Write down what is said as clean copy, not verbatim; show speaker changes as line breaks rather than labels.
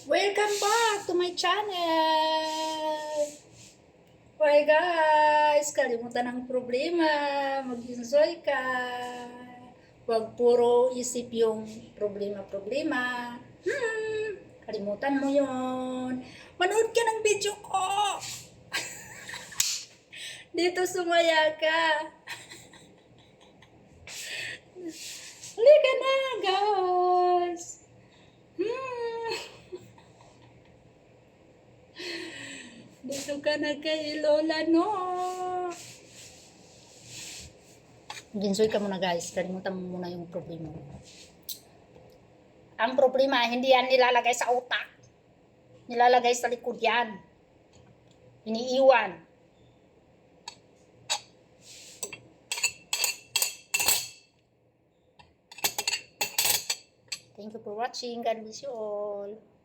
Welcome back to my channel! Okay guys, kalimutan ng problema, mag-enjoy ka. Huwag puro isip yung problema-problema. Kalimutan mo yon. Manood ka ng video ko! Dito sumaya ka. Halika na guys! Dito ka na kay Lola, no? Ginsoy ka muna guys. Kalimutan mo muna yung problema. Ang problema, hindi yan nilalagay sa utak. Nilalagay sa likod yan. Iniiwan. Thank you for watching. God bless you all.